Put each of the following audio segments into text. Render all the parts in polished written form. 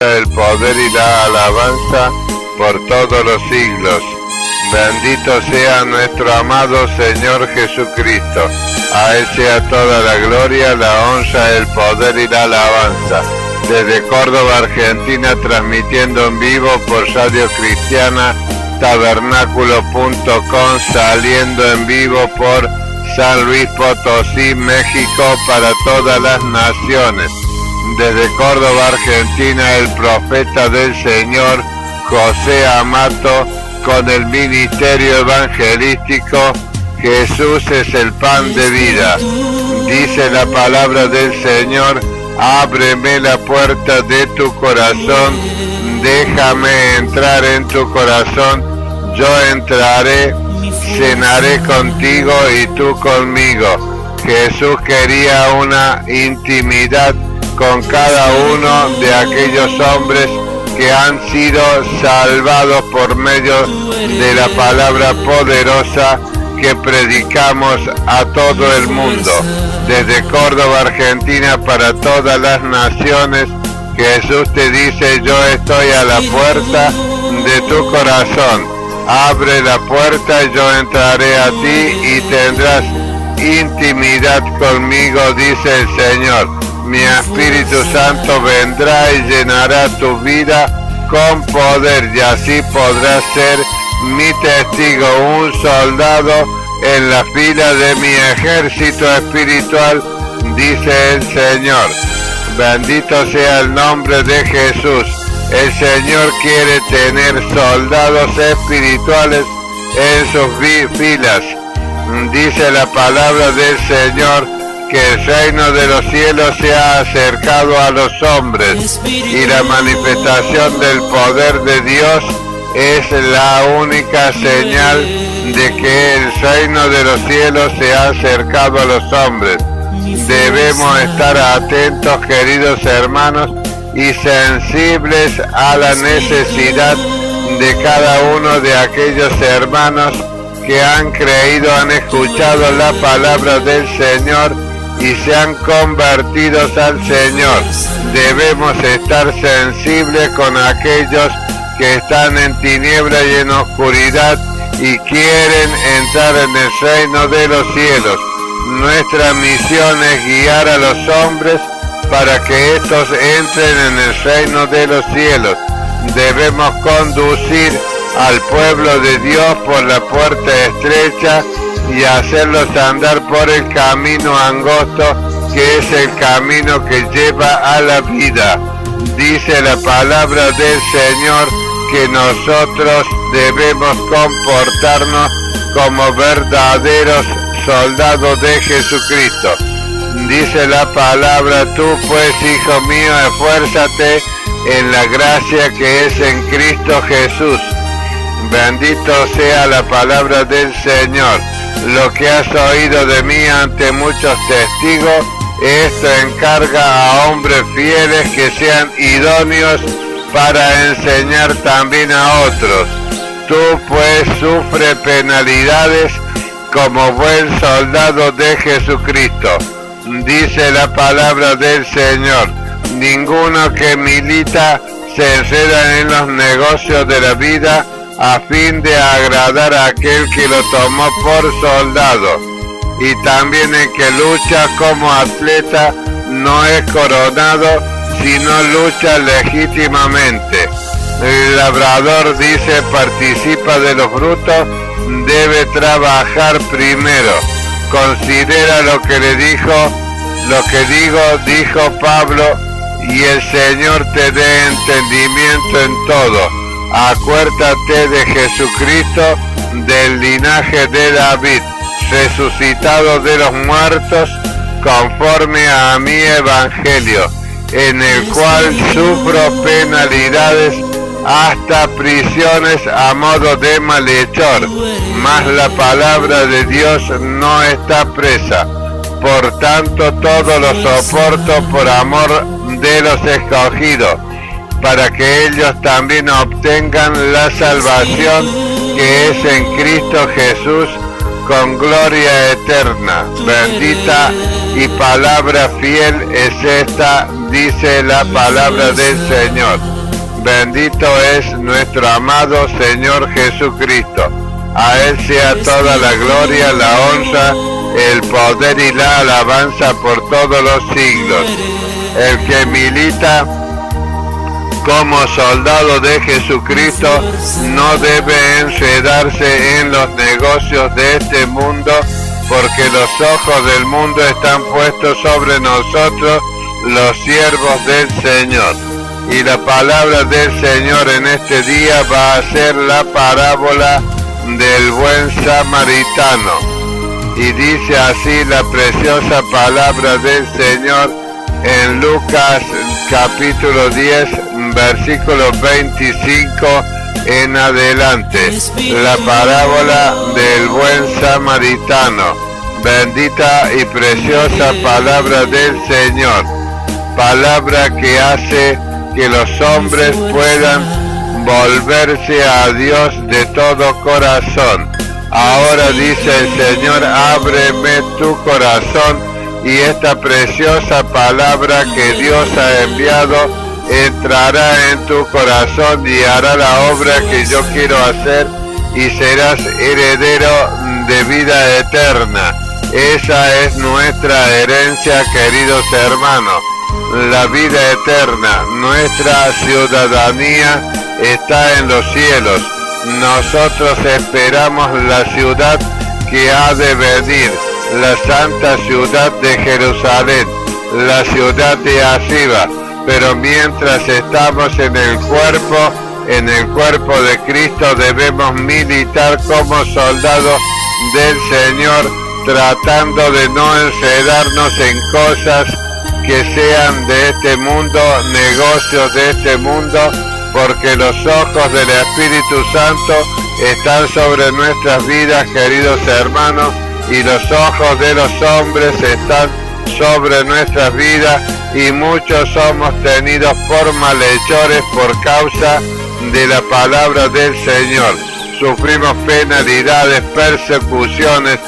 el poder y la alabanza por todos los siglos. Bendito sea nuestro amado Señor Jesucristo. A Él sea toda la gloria, la honra, el poder y la alabanza. Desde Córdoba, Argentina, transmitiendo en vivo por Radio Cristiana Tabernáculo.com, saliendo en vivo por San Luis Potosí, México, para todas las naciones. Desde Córdoba, Argentina, el profeta del Señor, José Amato, con el ministerio evangelístico Jesús es el pan de vida. Dice la palabra del Señor: ábreme la puerta de tu corazón, déjame entrar en tu corazón, yo entraré, cenaré contigo y tú conmigo. Jesús quería una intimidad con cada uno de aquellos hombres que han sido salvados por medio de la palabra poderosa que predicamos a todo el mundo. Desde Córdoba, Argentina, para todas las naciones, Jesús te dice: yo estoy a la puerta de tu corazón. Abre la puerta, yo entraré a ti y tendrás intimidad conmigo, dice el Señor. Mi Espíritu Santo vendrá y llenará tu vida con poder, y así podrás ser mi testigo, un soldado en la fila de mi ejército espiritual, dice el Señor. Bendito sea el nombre de Jesús. El Señor quiere tener soldados espirituales en sus filas. Dice la palabra del Señor que el reino de los cielos se ha acercado a los hombres, y la manifestación del poder de Dios es la única señal de que el reino de los cielos se ha acercado a los hombres. Debemos estar atentos, queridos hermanos, y sensibles a la necesidad de cada uno de aquellos hermanos que han creído, han escuchado la palabra del Señor y se han convertido al Señor. Debemos estar sensibles con aquellos que están en tiniebla y en oscuridad y quieren entrar en el reino de los cielos. Nuestra misión es guiar a los hombres para que estos entren en el reino de los cielos. Debemos conducir al pueblo de Dios por la puerta estrecha y hacerlos andar por el camino angosto, que es el camino que lleva a la vida. Dice la palabra del Señor que nosotros debemos comportarnos como verdaderos soldados de Jesucristo. Dice la palabra: tú pues, hijo mío, esfuérzate en la gracia que es en Cristo Jesús. Bendito sea la palabra del Señor. Lo que has oído de mí ante muchos testigos, esto encarga a hombres fieles que sean idóneos para enseñar también a otros. Tú pues sufre penalidades como buen soldado de Jesucristo. Dice la palabra del Señor: ninguno que milita se enreda en los negocios de la vida a fin de agradar a aquel que lo tomó por soldado. Y también el que lucha como atleta no es coronado, sino lucha legítimamente. El labrador, dice, participa de los frutos, debe trabajar primero. Considera lo que dijo Pablo, y el Señor te dé entendimiento en todo. Acuérdate de Jesucristo, del linaje de David, resucitado de los muertos, conforme a mi evangelio, en el cual sufro penalidades, hasta prisiones a modo de malhechor, mas la palabra de Dios no está presa. Por tanto, todo lo soporto por amor de los escogidos, para que ellos también obtengan la salvación que es en Cristo Jesús con gloria eterna. Bendita y palabra fiel es esta, dice la palabra del Señor. Bendito es nuestro amado Señor Jesucristo. A Él sea toda la gloria, la honra, el poder y la alabanza por todos los siglos. El que milita como soldado de Jesucristo no debe enredarse en los negocios de este mundo, porque los ojos del mundo están puestos sobre nosotros, los siervos del Señor. Y la palabra del Señor en este día va a ser la parábola del buen samaritano. Y dice así la preciosa palabra del Señor en Lucas capítulo 10, versículo 25 en adelante. La parábola del buen samaritano. Bendita y preciosa palabra del Señor. Palabra que hace que los hombres puedan volverse a Dios de todo corazón. Ahora dice el Señor, ábreme tu corazón, y esta preciosa palabra que Dios ha enviado entrará en tu corazón y hará la obra que yo quiero hacer, y serás heredero de vida eterna. Esa es nuestra herencia, queridos hermanos. La vida eterna, nuestra ciudadanía está en los cielos. Nosotros esperamos la ciudad que ha de venir, la santa ciudad de Jerusalén, la ciudad de Asiba. Pero mientras estamos en el cuerpo de Cristo, debemos militar como soldados del Señor, tratando de no enredarnos en cosas que sean de este mundo, negocios de este mundo, porque los ojos del Espíritu Santo están sobre nuestras vidas, queridos hermanos, y los ojos de los hombres están sobre nuestras vidas, y muchos somos tenidos por malhechores por causa de la palabra del Señor. Sufrimos penalidades, persecuciones,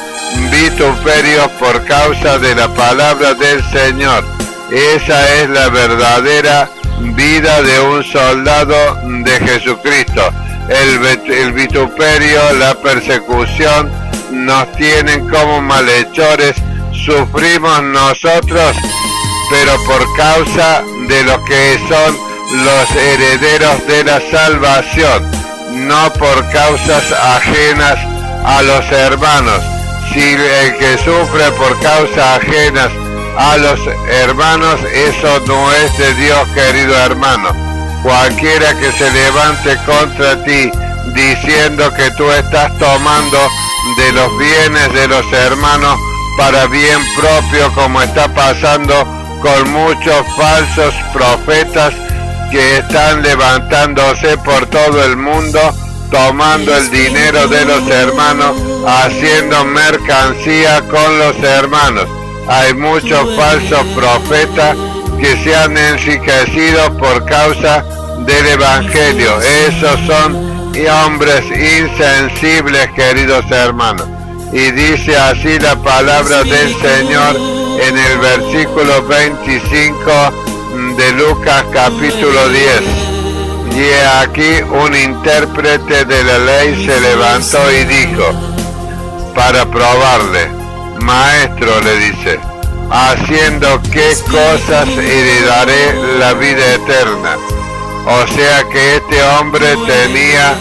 vituperios por causa de la palabra del Señor. Esa es la verdadera vida de un soldado de Jesucristo. El vituperio, la persecución nos tienen como malhechores. Sufrimos nosotros, pero por causa de los que son los herederos de la salvación, no por causas ajenas a los hermanos. Si el que sufre por causas ajenas a los hermanos, eso no es de Dios, querido hermano. Cualquiera que se levante contra ti diciendo que tú estás tomando de los bienes de los hermanos para bien propio, como está pasando con muchos falsos profetas que están levantándose por todo el mundo, tomando el dinero de los hermanos, haciendo mercancía con los hermanos. Hay muchos falsos profetas que se han enriquecido por causa del Evangelio. Esos son hombres insensibles, queridos hermanos. Y dice así la palabra del Señor en el versículo 25 de Lucas capítulo 10. Y he aquí un intérprete de la ley se levantó y dijo, para probarle: Maestro, le dice, ¿haciendo qué cosas heredaré la vida eterna? O sea que este hombre tenía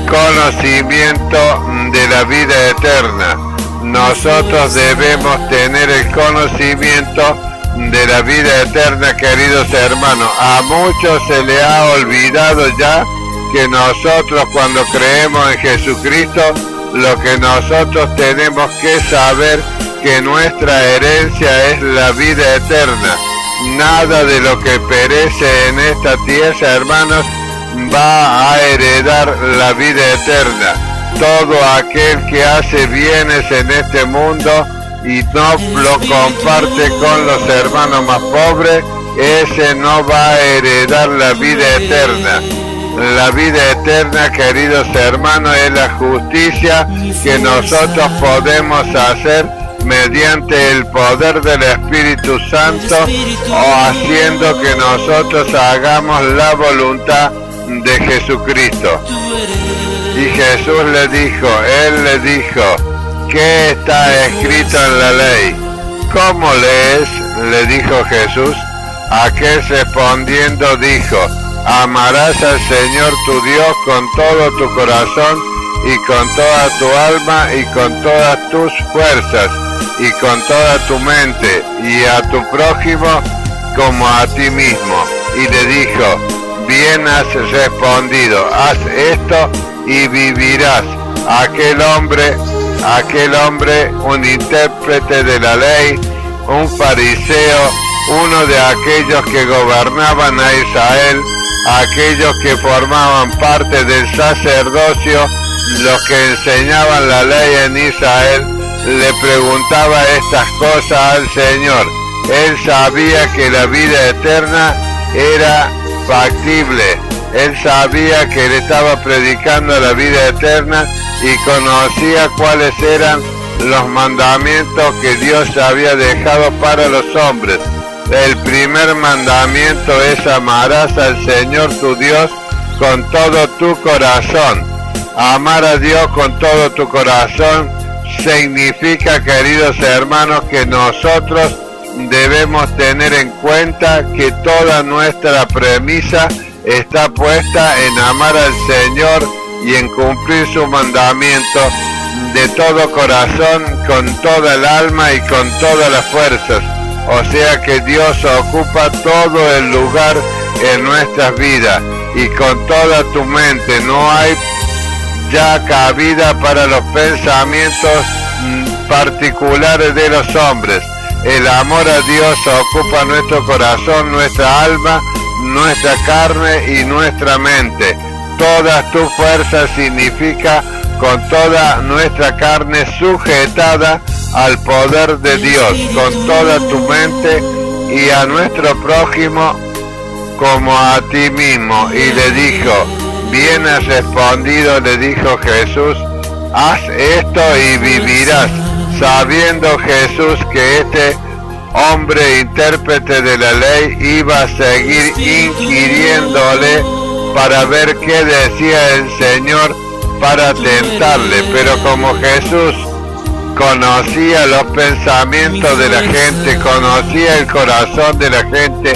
conocimiento de la vida eterna. Nosotros debemos tener el conocimiento de la vida eterna, queridos hermanos. A muchos se le ha olvidado ya que nosotros, cuando creemos en Jesucristo, lo que nosotros tenemos que saber, que nuestra herencia es la vida eterna. Nada de lo que perece en esta tierra, hermanos, va a heredar la vida eterna. Todo aquel que hace bienes en este mundo y no lo comparte con los hermanos más pobres, ese no va a heredar la vida eterna. La vida eterna, queridos hermanos, es la justicia que nosotros podemos hacer mediante el poder del Espíritu Santo o haciendo que nosotros hagamos la voluntad de Jesucristo. Y Jesús le dijo, él le dijo, ¿qué está escrito en la ley? ¿Cómo lees? Le dijo Jesús. Aquel respondiendo dijo, amarás al Señor tu Dios con todo tu corazón y con toda tu alma y con todas tus fuerzas y con toda tu mente y a tu prójimo como a ti mismo. Y le dijo, bien has respondido, haz esto y vivirás. Aquel hombre, un intérprete de la ley, un fariseo, uno de aquellos que gobernaban a Israel, aquellos que formaban parte del sacerdocio, los que enseñaban la ley en Israel, le preguntaba estas cosas al Señor. Él sabía que la vida eterna era factible. Él sabía que le estaba predicando la vida eterna y conocía cuáles eran los mandamientos que Dios había dejado para los hombres. El primer mandamiento es amarás al Señor tu Dios con todo tu corazón. Amar a Dios con todo tu corazón significa, queridos hermanos, que nosotros debemos tener en cuenta que toda nuestra premisa está puesta en amar al Señor y en cumplir su mandamiento de todo corazón, con toda el alma y con todas las fuerzas. O sea que Dios ocupa todo el lugar en nuestras vidas y con toda tu mente. No hay ya cabida para los pensamientos particulares de los hombres. El amor a Dios ocupa nuestro corazón, nuestra alma, nuestra carne y nuestra mente. Todas tus fuerzas significa con toda nuestra carne sujetada al poder de Dios, con toda tu mente y a nuestro prójimo como a ti mismo. Y le dijo, bien has respondido, le dijo Jesús, haz esto y vivirás. Sabiendo Jesús que este hombre intérprete de la ley iba a seguir inquiriéndole para ver qué decía el Señor para tentarle, pero como Jesús conocía los pensamientos de la gente, conocía el corazón de la gente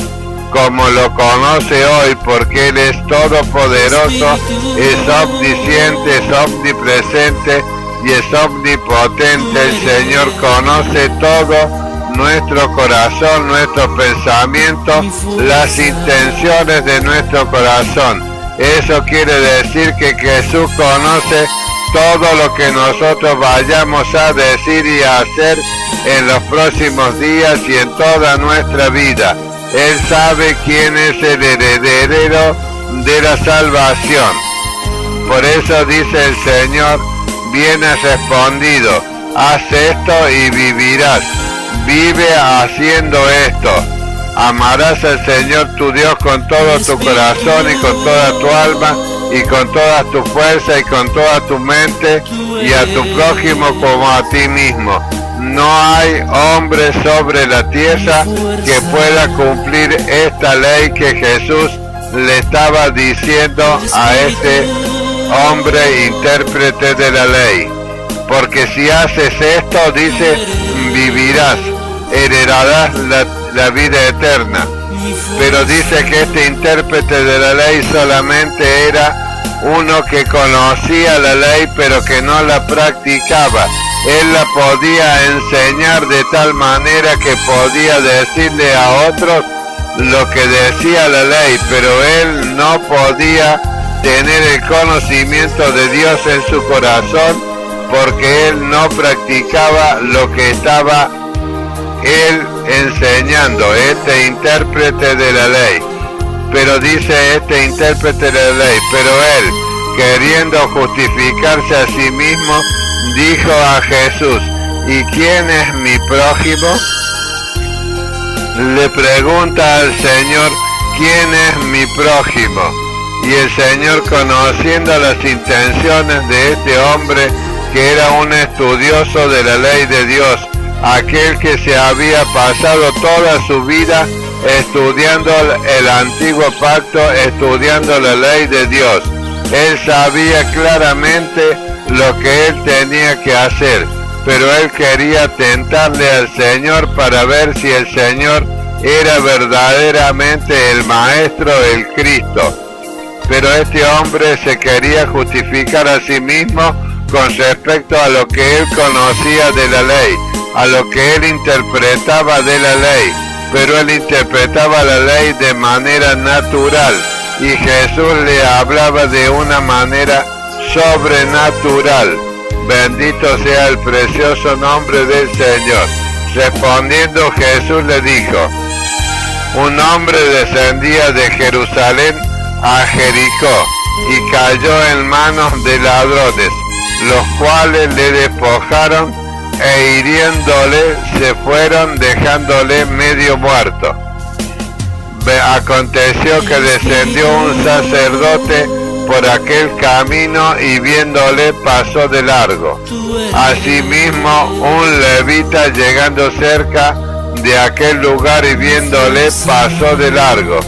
como lo conoce hoy, porque Él es todopoderoso, es omnisciente, es omnipresente y es omnipotente. El Señor conoce todo nuestro corazón, nuestros pensamientos, las intenciones de nuestro corazón. Eso quiere decir que Jesús conoce todo lo que nosotros vayamos a decir y a hacer en los próximos días y en toda nuestra vida. Él sabe quién es el heredero de la salvación. Por eso dice el Señor, bien has respondido, haz esto y vivirás. Vive haciendo esto. Amarás al Señor tu Dios con todo tu corazón y con toda tu alma y con toda tu fuerza y con toda tu mente y a tu prójimo como a ti mismo. No hay hombre sobre la tierra que pueda cumplir esta ley que Jesús le estaba diciendo a este hombre intérprete de la ley. Porque si haces esto, dice, vivirás, heredarás la vida eterna. Pero dice que este intérprete de la ley solamente era uno que conocía la ley pero que no la practicaba. Él la podía enseñar de tal manera que podía decirle a otros lo que decía la ley, pero él no podía tener el conocimiento de Dios en su corazón porque él no practicaba lo que estaba él enseñando, este intérprete de la ley. Pero dice este intérprete de la ley, pero él, queriendo justificarse a sí mismo, dijo a Jesús, ¿y quién es mi prójimo? Le pregunta al Señor, ¿quién es mi prójimo? Y el Señor, conociendo las intenciones de este hombre, que era un estudioso de la ley de Dios, aquel que se había pasado toda su vida estudiando el antiguo pacto, estudiando la ley de Dios, él sabía claramente lo que él tenía que hacer, pero él quería tentarle al Señor para ver si el Señor era verdaderamente el Maestro, el Cristo. Pero este hombre se quería justificar a sí mismo con respecto a lo que él conocía de la ley, a lo que él interpretaba de la ley, pero él interpretaba la ley de manera natural, y Jesús le hablaba de una manera sobrenatural. Bendito sea el precioso nombre del Señor. Respondiendo Jesús le dijo: un hombre descendía de Jerusalén a Jericó y cayó en manos de ladrones, los cuales le despojaron e hiriéndole se fueron, dejándole medio muerto. Aconteció que descendió un sacerdote por aquel camino y viéndole pasó de largo. Asimismo un levita, llegando cerca de aquel lugar y viéndole pasó de largo.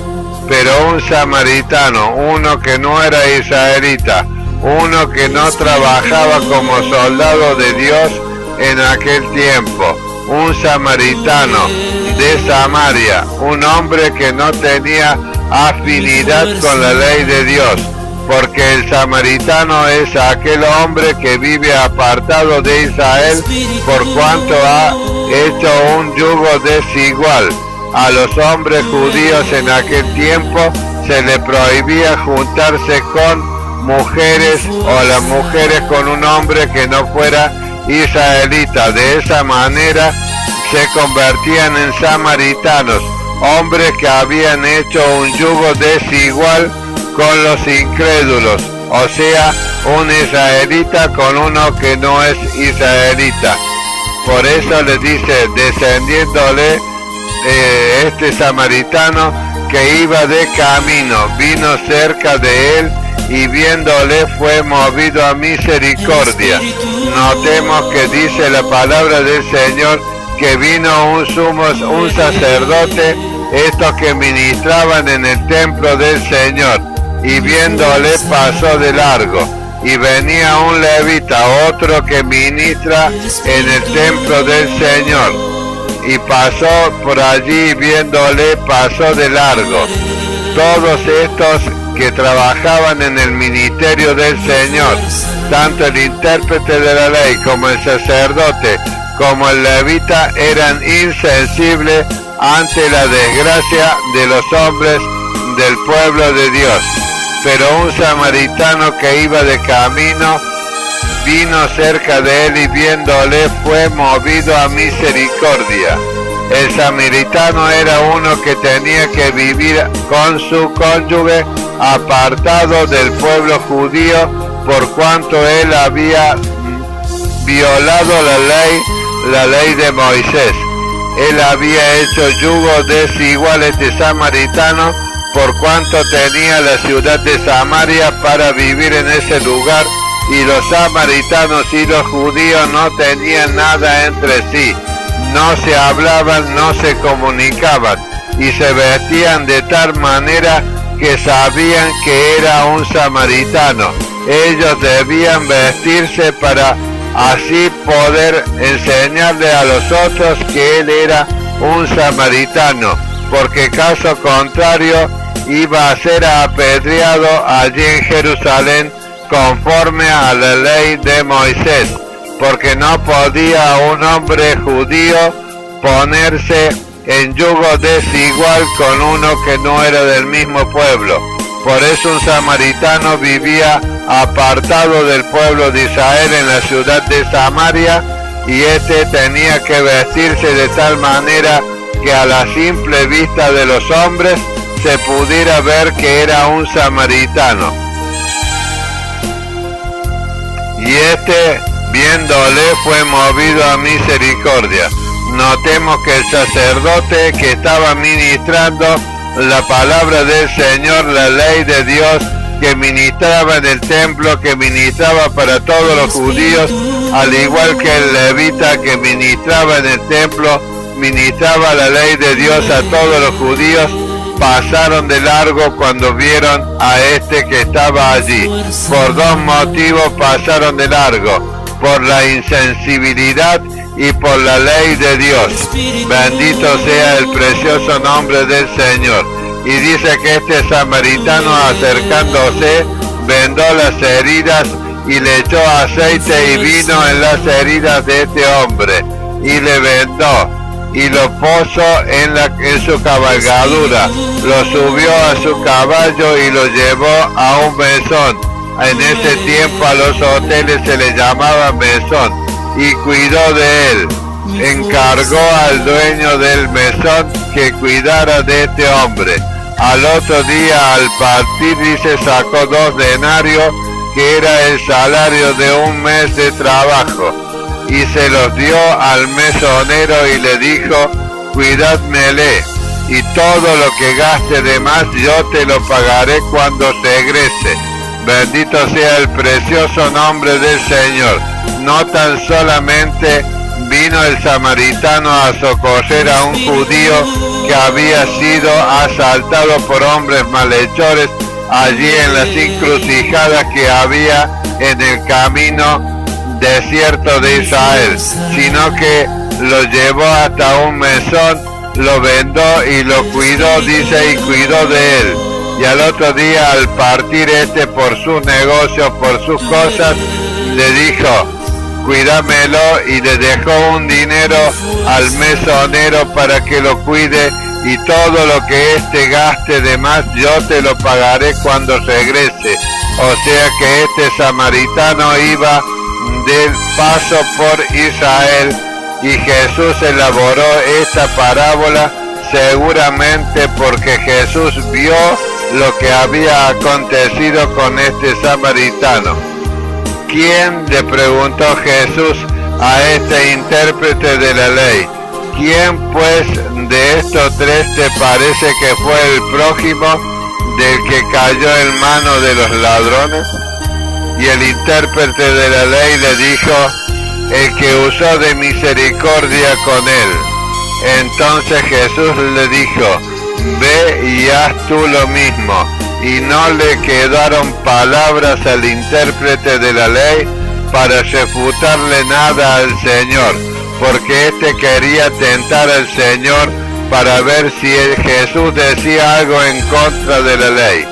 Pero un samaritano, uno que no era israelita, uno que no trabajaba como soldado de Dios en aquel tiempo, un samaritano de Samaria, un hombre que no tenía afinidad con la ley de Dios, porque el samaritano es aquel hombre que vive apartado de Israel, por cuanto ha hecho un yugo desigual. A los hombres judíos en aquel tiempo se les prohibía juntarse con mujeres o las mujeres con un hombre que no fuera israelita. De esa manera se convertían en samaritanos, hombres que habían hecho un yugo desigual con los incrédulos, o sea, un israelita con uno que no es israelita. Por eso le dice, descendiéndole este samaritano que iba de camino, vino cerca de él y viéndole fue movido a misericordia. Notemos que dice la palabra del Señor que vino un sacerdote, estos que ministraban en el templo del Señor, y viéndole pasó de largo. Y venía un levita, otro que ministra en el templo del Señor, y pasó por allí, viéndole pasó de largo. Todos estos que trabajaban en el ministerio del Señor, tanto el intérprete de la ley como el sacerdote como el levita, eran insensibles ante la desgracia de los hombres del pueblo de Dios. Pero un samaritano que iba de camino vino cerca de él y viéndole fue movido a misericordia. El samaritano era uno que tenía que vivir con su cónyuge apartado del pueblo judío, por cuanto él había violado la ley de Moisés. Él había hecho yugo desigual este samaritano, por cuanto tenía la ciudad de Samaria para vivir en ese lugar, y los samaritanos y los judíos no tenían nada entre sí, no se hablaban, no se comunicaban, y se vestían de tal manera que sabían que era un samaritano. Ellos debían vestirse para así poder enseñarle a los otros que él era un samaritano, porque caso contrario iba a ser apedreado allí en Jerusalén conforme a la ley de Moisés, porque no podía un hombre judío ponerse en yugo desigual con uno que no era del mismo pueblo. Por eso un samaritano vivía apartado del pueblo de Israel en la ciudad de Samaria, y este tenía que vestirse de tal manera que a la simple vista de los hombres se pudiera ver que era un samaritano. Y este, viéndole, fue movido a misericordia. Notemos que el sacerdote que estaba ministrando la palabra del Señor, la ley de Dios, que ministraba en el templo, que ministraba para todos los judíos, al igual que el levita que ministraba en el templo, ministraba la ley de Dios a todos los judíos, pasaron de largo cuando vieron a este que estaba allí. Por dos motivos pasaron de largo: por la insensibilidad y por la ley de Dios. Bendito sea el precioso nombre del Señor. Y dice que este samaritano, acercándose, vendó las heridas y le echó aceite y vino en las heridas de este hombre, y le vendó y lo puso en su cabalgadura, lo subió a su caballo y lo llevó a un mesón. En ese tiempo a los hoteles se le llamaba mesón, y cuidó de él. Encargó al dueño del mesón que cuidara de este hombre. Al otro día, al partir, dice, sacó 2 denarios, que era el salario de un mes de trabajo, y se los dio al mesonero y le dijo: cuidádmele, y todo lo que gaste de más yo te lo pagaré cuando regrese. Bendito sea el precioso nombre del Señor. No tan solamente vino el samaritano a socorrer a un judío que había sido asaltado por hombres malhechores allí en las encrucijadas que había en el camino desierto de Israel, sino que lo llevó hasta un mesón, lo vendó y lo cuidó, dice, y cuidó de él. Y al otro día, al partir por sus negocios, por sus cosas, le dijo: cuídamelo, y le dejó un dinero al mesonero para que lo cuide, y todo lo que gaste de más yo te lo pagaré cuando regrese. O sea que este samaritano iba de paso por Israel, y Jesús elaboró esta parábola seguramente porque Jesús vio lo que había acontecido con este samaritano. ¿Quién, le preguntó Jesús a este intérprete de la ley, quién pues de estos 3 te parece que fue el prójimo del que cayó en mano de los ladrones? Y el intérprete de la ley le dijo: el que usó de misericordia con él. Entonces Jesús le dijo: ve y haz tú lo mismo. Y no le quedaron palabras al intérprete de la ley para refutarle nada al Señor, porque éste quería tentar al Señor para ver si Jesús decía algo en contra de la ley.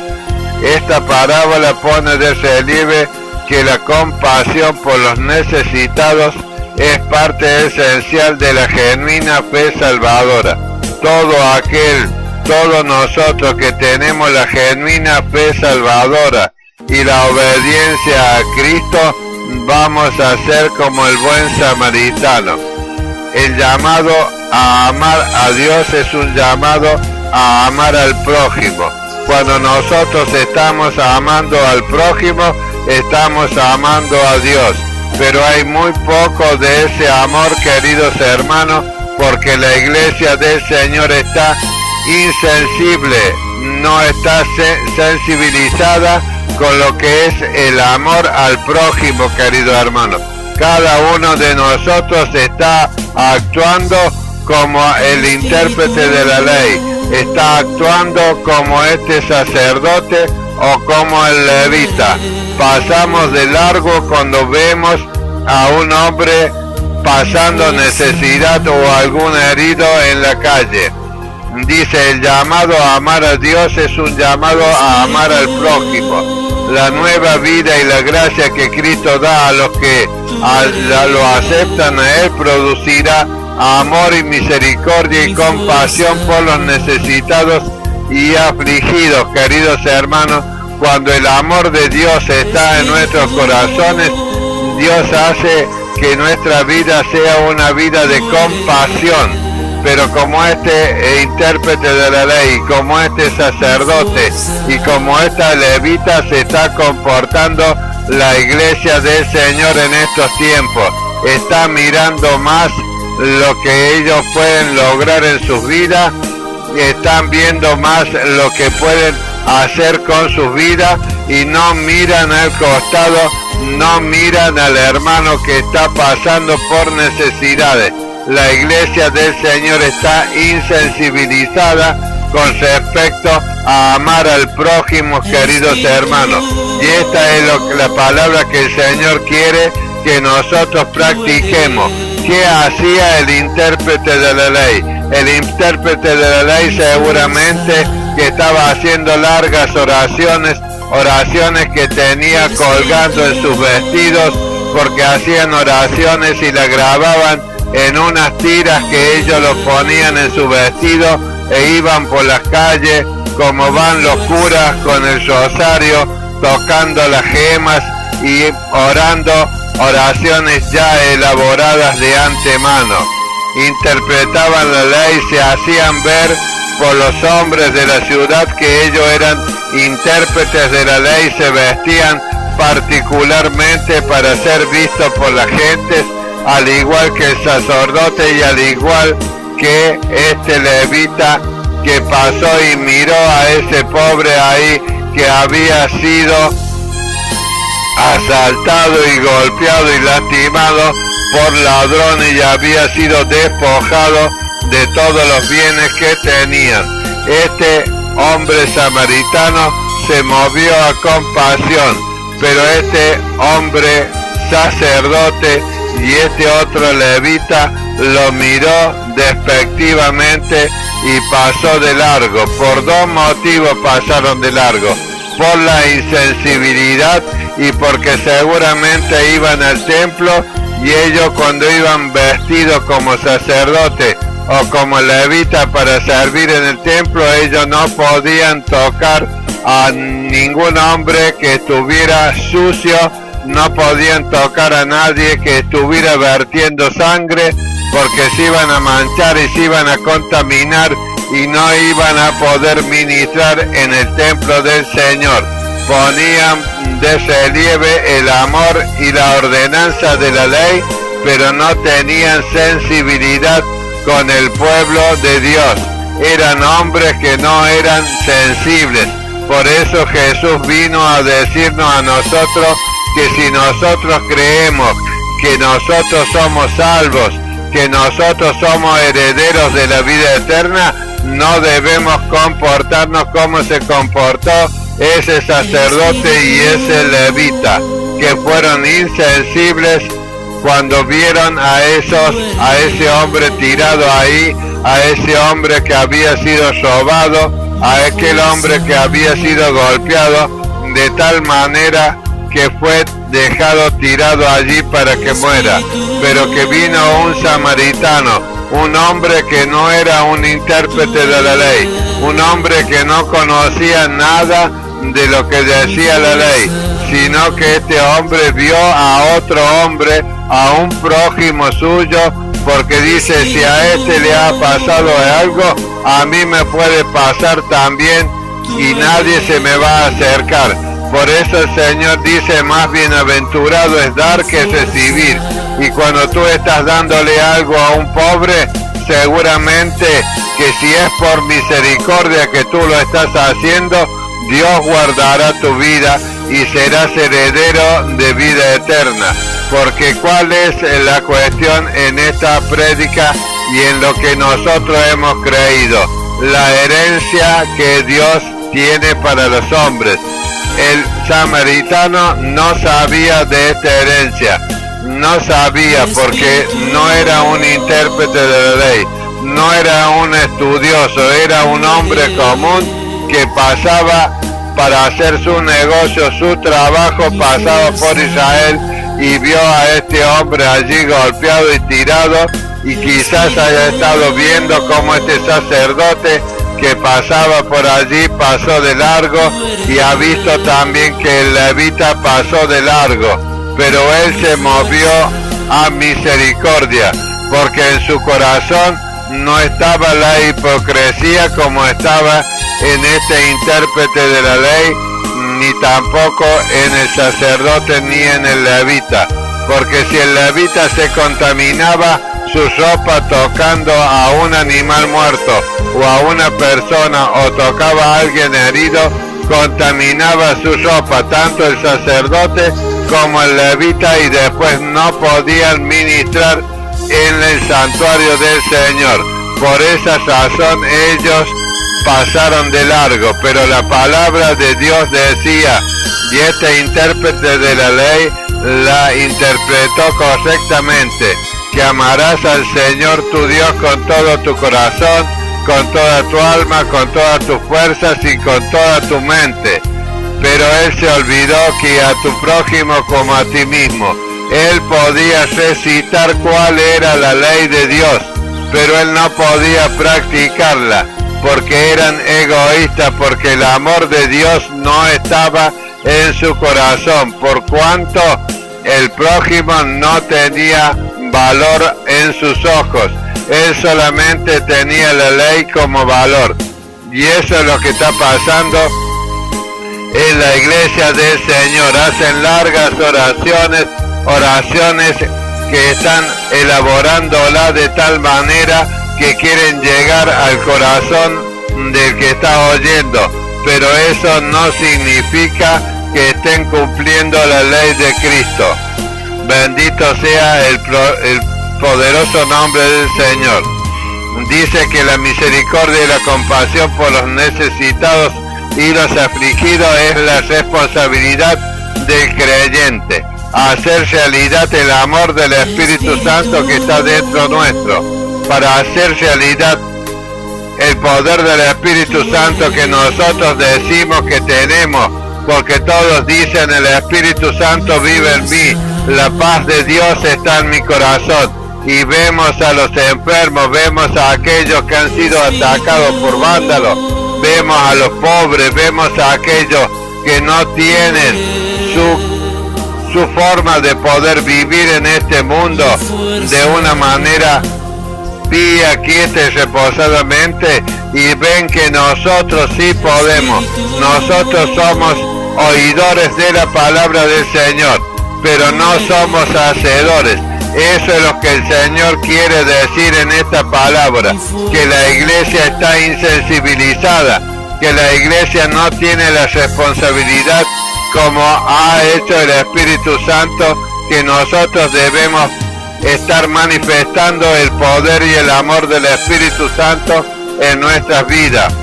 Esta parábola pone de relieve que la compasión por los necesitados es parte esencial de la genuina fe salvadora. Todos nosotros que tenemos la genuina fe salvadora y la obediencia a Cristo, vamos a ser como el buen samaritano. El llamado a amar a Dios es un llamado a amar al prójimo. Cuando nosotros estamos amando al prójimo, estamos amando a Dios. Pero hay muy poco de ese amor, queridos hermanos, porque la iglesia del Señor está insensible, no está sensibilizada con lo que es el amor al prójimo, querido hermano. Cada uno de nosotros está actuando como el intérprete de la ley, está actuando como este sacerdote o como el levita. Pasamos de largo cuando vemos a un hombre pasando necesidad o algún herido en la calle. Dice, el llamado a amar a Dios es un llamado a amar al prójimo. La nueva vida y la gracia que Cristo da a los que lo aceptan a Él producirá amor y misericordia y compasión por los necesitados y afligidos, queridos hermanos. Cuando el amor de Dios está en nuestros corazones, Dios hace que nuestra vida sea una vida de compasión. Pero como este intérprete de la ley, como este sacerdote y como esta levita se está comportando la iglesia del Señor en estos tiempos, está mirando más lo que ellos pueden lograr en sus vidas, están viendo más lo que pueden hacer con sus vidas y no miran al costado, no miran al hermano que está pasando por necesidades. La iglesia del Señor está insensibilizada con respecto a amar al prójimo, queridos hermanos. Y esta es la palabra que el Señor quiere que nosotros practiquemos. ¿Qué hacía el intérprete de la ley? El intérprete de la ley seguramente que estaba haciendo largas oraciones que tenía colgando en sus vestidos, porque hacían oraciones y la grababan en unas tiras que ellos los ponían en su vestido e iban por las calles como van los curas con el rosario, tocando las gemas y orando oraciones ya elaboradas de antemano. Interpretaban la ley, se hacían ver por los hombres de la ciudad que ellos eran intérpretes de la ley, se vestían particularmente para ser vistos por la gente, al igual que el sacerdote y al igual que este levita que pasó y miró a ese pobre ahí que había sido asaltado y golpeado y lastimado por ladrones y había sido despojado de todos los bienes que tenían. Este hombre samaritano se movió a compasión, pero este hombre sacerdote y este otro levita lo miró despectivamente y pasó de largo. Por dos motivos pasaron de largo: por la insensibilidad y porque seguramente iban al templo y ellos, cuando iban vestidos como sacerdote o como levita para servir en el templo, ellos no podían tocar a ningún hombre que estuviera sucio, no podían tocar a nadie que estuviera vertiendo sangre, porque se iban a manchar y se iban a contaminar y no iban a poder ministrar en el templo del Señor. Ponían de relieve el amor y la ordenanza de la ley, pero no tenían sensibilidad con el pueblo de Dios. Eran hombres que no eran sensibles. Por eso Jesús vino a decirnos a nosotros que si nosotros creemos que nosotros somos salvos, que nosotros somos herederos de la vida eterna, no debemos comportarnos como se comportó ese sacerdote y ese levita, que fueron insensibles cuando vieron a ese hombre tirado ahí, a ese hombre que había sido robado, a aquel hombre que había sido golpeado de tal manera que fue dejado tirado allí para que muera. Pero que vino un samaritano, un hombre que no era un intérprete de la ley, un hombre que no conocía nada de lo que decía la ley, sino que este hombre vio a otro hombre, a un prójimo suyo, porque dice: si a este le ha pasado algo, a mí me puede pasar también y nadie se me va a acercar. Por eso el Señor dice: más bienaventurado es dar que recibir. Y cuando tú estás dándole algo a un pobre, seguramente que si es por misericordia que tú lo estás haciendo, Dios guardará tu vida y serás heredero de vida eterna. Porque ¿cuál es la cuestión en esta prédica y en lo que nosotros hemos creído? La herencia que Dios tiene para los hombres. El samaritano no sabía de esta herencia, no sabía, porque no era un intérprete de la ley, no era un estudioso, era un hombre común que pasaba para hacer su negocio, su trabajo, pasaba por Israel y vio a este hombre allí golpeado y tirado, y quizás haya estado viendo cómo este sacerdote que pasaba por allí pasó de largo, y ha visto también que el levita pasó de largo, pero él se movió a misericordia, porque en su corazón no estaba la hipocresía como estaba en este intérprete de la ley, ni tampoco en el sacerdote ni en el levita, porque si el levita se contaminaba su ropa tocando a un animal muerto o a una persona, o tocaba a alguien herido, contaminaba su ropa, tanto el sacerdote como el levita, y después no podían ministrar en el santuario del Señor. Por esa razón ellos pasaron de largo, pero la palabra de Dios decía, y este intérprete de la ley la interpretó correctamente, que amarás al Señor tu Dios con todo tu corazón, con toda tu alma, con todas tus fuerzas y con toda tu mente. Pero él se olvidó que a tu prójimo como a ti mismo. Él podía recitar cuál era la ley de Dios, pero él no podía practicarla, porque eran egoístas, porque el amor de Dios no estaba en su corazón, por cuanto el prójimo no tenía valor en sus ojos. Él solamente tenía la ley como valor. Y eso es lo que está pasando en la iglesia del Señor. Hacen largas oraciones que están elaborándola de tal manera que quieren llegar al corazón del que está oyendo, pero eso no significa que estén cumpliendo la ley de Cristo. Bendito sea el poderoso nombre del Señor. Dice que la misericordia y la compasión por los necesitados y los afligidos es la responsabilidad del creyente. Hacer realidad el amor del Espíritu Santo que está dentro nuestro. Para hacer realidad el poder del Espíritu Santo que nosotros decimos que tenemos, porque todos dicen el Espíritu Santo vive en mí, la paz de Dios está en mi corazón. Y vemos a los enfermos, vemos a aquellos que han sido atacados por vándalos, vemos a los pobres, vemos a aquellos que no tienen su forma de poder vivir en este mundo de una manera pía, quieta y reposadamente, y ven que nosotros sí podemos. Nosotros somos oidores de la palabra del Señor, pero no somos hacedores. Eso es lo que el Señor quiere decir en esta palabra, que la iglesia está insensibilizada, que la iglesia no tiene la responsabilidad como ha hecho el Espíritu Santo, que nosotros debemos estar manifestando el poder y el amor del Espíritu Santo en nuestras vidas.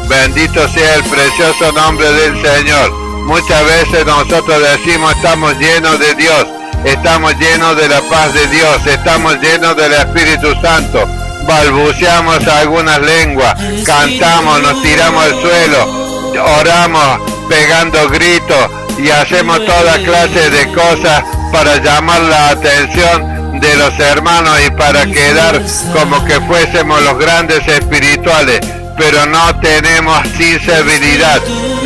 Bendito sea el precioso nombre del Señor. Muchas veces nosotros decimos estamos llenos de Dios, estamos llenos de la paz de Dios, estamos llenos del Espíritu Santo, balbuceamos algunas lenguas, cantamos, nos tiramos al suelo, oramos pegando gritos y hacemos toda clase de cosas para llamar la atención de los hermanos y para quedar como que fuésemos los grandes espirituales, pero no tenemos sensibilidad,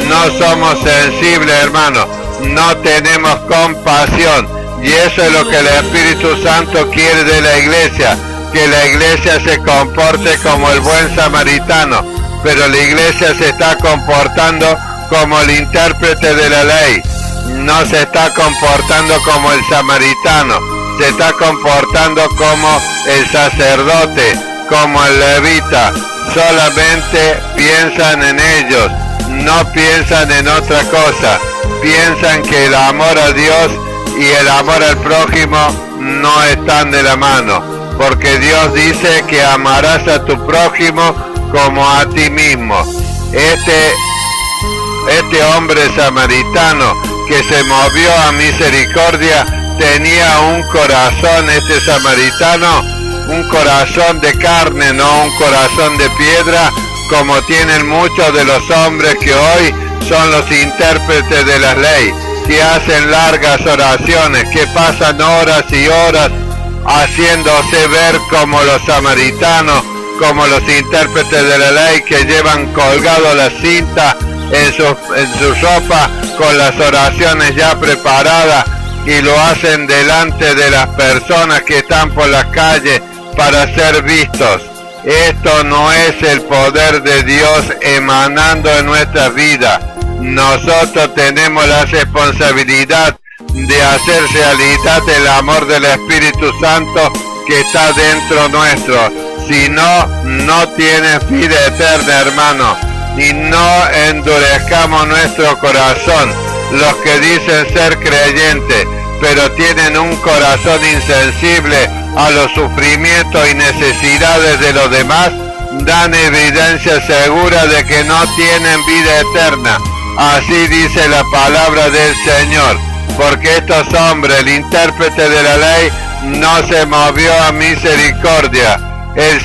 no somos sensibles, hermanos, no tenemos compasión. Y eso es lo que el Espíritu Santo quiere de la iglesia, que la iglesia se comporte como el buen samaritano, pero la iglesia se está comportando como el intérprete de la ley, no se está comportando como el samaritano, se está comportando como el sacerdote, como el levita. Solamente piensan en ellos, no piensan en otra cosa, piensan que el amor a Dios y el amor al prójimo no están de la mano, porque Dios dice que amarás a tu prójimo como a ti mismo. Este hombre samaritano que se movió a misericordia tenía un corazón, este samaritano, un corazón de carne, no un corazón de piedra, como tienen muchos de los hombres que hoy son los intérpretes de la ley, que hacen largas oraciones, que pasan horas y horas haciéndose ver como los samaritanos, como los intérpretes de la ley, que llevan colgado la cinta en su ropa con las oraciones ya preparadas, y lo hacen delante de las personas que están por las calles para ser vistos. Esto no es el poder de Dios emanando en nuestra vida. Nosotros tenemos la responsabilidad de hacer realidad el amor del Espíritu Santo que está dentro nuestro. Si no, no tienes vida eterna, hermano. y no endurezcamos nuestro corazón. Los que dicen ser creyentes, pero tienen un corazón insensible a los sufrimientos y necesidades de los demás, dan evidencia segura de que no tienen vida eterna. Así dice la palabra del Señor, porque estos hombres, el intérprete de la ley, no se movió a misericordia. El